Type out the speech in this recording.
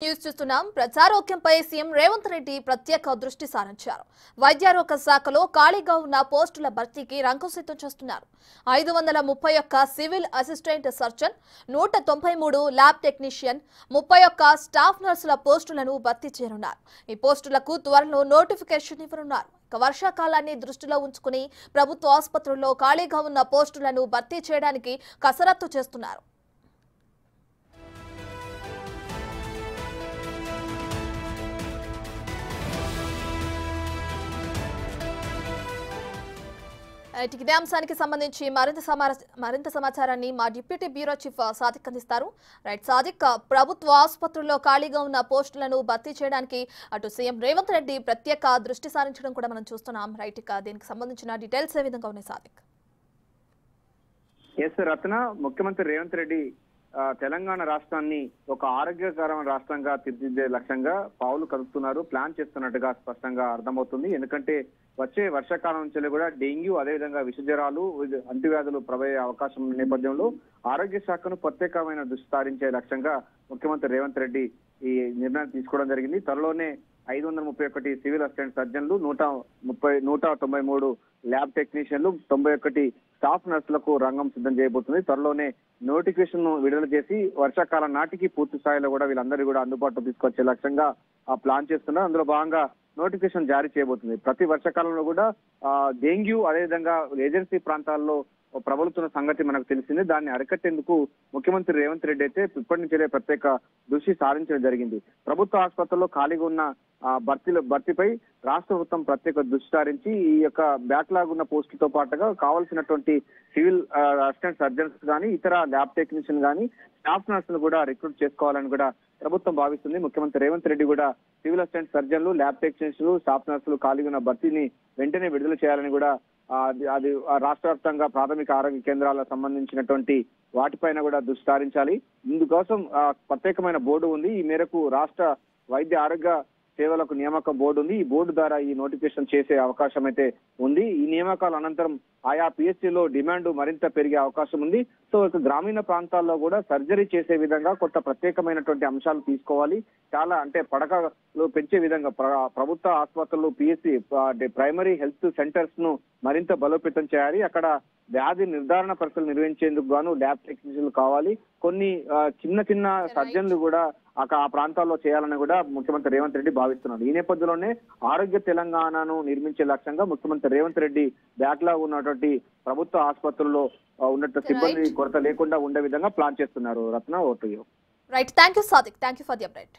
News చూస్తున్నాం. ప్రజారోగ్యంపై CM Revanth Reddy ప్రత్యేక దృష్టి సారించారు. వైద్యారోగ్య శాఖలో ఖాళీగా ఉన్న పోస్టుల భర్తీకి రంగం సిద్ధం చేస్తున్నారు. 531 civil assistant surgeon, 193 lab technician, 31 staff నర్సుల పోస్టులను భర్తీ చేయనున్నారు. ఈ పోస్టులకు త్వరలో నోటిఫికేషన్ ఇవ్వనున్నారు. వర్షాకాలాన్ని దృష్టిలో ఉంచుకుని ప్రభుత్వ ఆసుపత్రుల్లో ఖాళీగా ఉన్న పోస్టులను భర్తీ చేయడానికి కసరత్తు చేస్తున్నారు. ఇదే అంశానికి సంబంధించి మరింత సమాచారాన్ని మా డిప్యూటీ బ్యూరో చీఫ్ సాదిక్ అందిస్తారు. రైట్ సాదిక్, ప్రభుత్వ ఆసుపత్రుల్లో ఖాళీగా ఉన్న పోస్టులను భర్తీ చేయడానికి అటు సీఎం రేవంత్ రెడ్డి ప్రత్యేక దృష్టి సారించడం కూడా మనం చూస్తున్నాం. రైట్, దీనికి సంబంధించిన డీటెయిల్స్ ఏ విధంగా ఉన్నాయి సాదిక్? ఎస్ రత్న, ముఖ్యమంత్రి రేవంత్ రెడ్డి తెలంగాణ రాష్ట్రాన్ని ఒక ఆరోగ్యకరమైన రాష్ట్రంగా తీర్చిదిద్దే లక్ష్యంగా పావులు కదుపుతున్నారు, ప్లాన్ చేస్తున్నట్టుగా స్పష్టంగా అర్థమవుతుంది. ఎందుకంటే వచ్చే వర్షాకాలం నుంచి కూడా డెంగ్యూ, అదేవిధంగా విషజ్వరాలు, అంటువ్యాధులు ప్రబలే అవకాశం ఉన్న నేపథ్యంలో ఆరోగ్య శాఖను ప్రత్యేకమైన దృష్టి సారించే లక్ష్యంగా ముఖ్యమంత్రి రేవంత్ రెడ్డి ఈ నిర్ణయం తీసుకోవడం జరిగింది. త్వరలోనే 531 సివిల్ అసిస్టెంట్ సర్జన్లు, 193 ల్యాబ్ టెక్నీషియన్లు, 91 స్టాఫ్ నర్సులకు రంగం సిద్ధం చేయబోతుంది. త్వరలోనే నోటిఫికేషన్ విడుదల చేసి వర్షాకాలం నాటికి పూర్తి స్థాయిలో కూడా వీళ్ళందరూ కూడా అందుబాటులో తీసుకొచ్చే లక్ష్యంగా ప్లాన్ చేస్తున్నారు. అందులో భాగంగా నోటిఫికేషన్ జారీ చేయబోతుంది. ప్రతి వర్షాకాలంలో కూడా డెంగ్యూ, అదేవిధంగా ఏజెన్సీ ప్రాంతాల్లో ప్రబలుతున్న సంగతి మనకు తెలిసిందే. దాన్ని అరికట్టేందుకు ముఖ్యమంత్రి రేవంత్ రెడ్డి అయితే ఇప్పటి నుంచే ప్రత్యేక దృష్టి సారించడం జరిగింది. ప్రభుత్వ ఆసుపత్రుల్లో ఖాళీగా ఉన్న భర్తీపై రాష్ట్ర ప్రభుత్వం ప్రత్యేక దృష్టి సారించి ఈ యొక్క బ్యాక్లాగ్ ఉన్న పోస్టులతో పాటుగా కావాల్సినటువంటి సివిల్ అసిస్టెంట్ సర్జన్స్ కానీ, ఇతర ల్యాబ్ టెక్నీషియన్ కానీ, స్టాఫ్ నర్సులు కూడా రిక్రూట్ చేసుకోవాలని కూడా ప్రభుత్వం భావిస్తుంది. ముఖ్యమంత్రి రేవంత్ రెడ్డి కూడా సివిల్ అసిస్టెంట్ సర్జన్లు, ల్యాబ్ టెక్నీషియన్లు, స్టాఫ్ నర్సులు ఖాళీగా ఉన్న భర్తీని వెంటనే విడుదల చేయాలని కూడా అది రాష్ట్ర వ్యాప్తంగా ప్రాథమిక ఆరోగ్య కేంద్రాలకు సంబంధించినటువంటి వాటిపైన కూడా దృష్టి సారించాలి. ఇందుకోసం ప్రత్యేకమైన బోర్డు ఉంది. ఈ మేరకు రాష్ట్ర వైద్య ఆరోగ్య సేవలకు నియామక బోర్డు ఉంది. ఈ బోర్డు ద్వారా ఈ నోటిఫికేషన్ చేసే అవకాశం అయితే ఉంది. ఈ నియామకాల అనంతరం ఆయా పిహెచ్సిలో డిమాండ్ మరింత పెరిగే అవకాశం ఉంది. సో గ్రామీణ ప్రాంతాల్లో కూడా సర్జరీ చేసే విధంగా కొత్త ప్రత్యేకమైనటువంటి అంశాలు తీసుకోవాలి. చాలా అంటే పడకలు పెంచే విధంగా ప్రభుత్వ ఆసుపత్రులు, పిహెచ్సి, ప్రైమరీ హెల్త్ సెంటర్స్ ను మరింత బలోపేతం చేయాలి. అక్కడ వ్యాధి నిర్ధారణ పరీక్షలు నిర్వహించేందుకు గాను ల్యాబ్ టెక్నీషియన్లు కావాలి. కొన్ని చిన్న సర్జన్లు కూడా ఆ ప్రాంతాల్లో చేయాలని కూడా ముఖ్యమంత్రి రేవంత్ రెడ్డి భావిస్తున్నారు. ఈ నేపథ్యంలోనే ఆరోగ్య తెలంగాణను నిర్మించే లక్ష్యంగా ముఖ్యమంత్రి రేవంత్ రెడ్డి బ్యాక్లాగ్ ఉన్నటువంటి ప్రభుత్వ ఆసుపత్రుల్లో ఉన్నట్టు సిబ్బంది కొరత లేకుండా ఉండే విధంగా ప్లాన్ చేస్తున్నారు. రత్న, ఓటు. Right, thank you Sadiq, thank you for the update.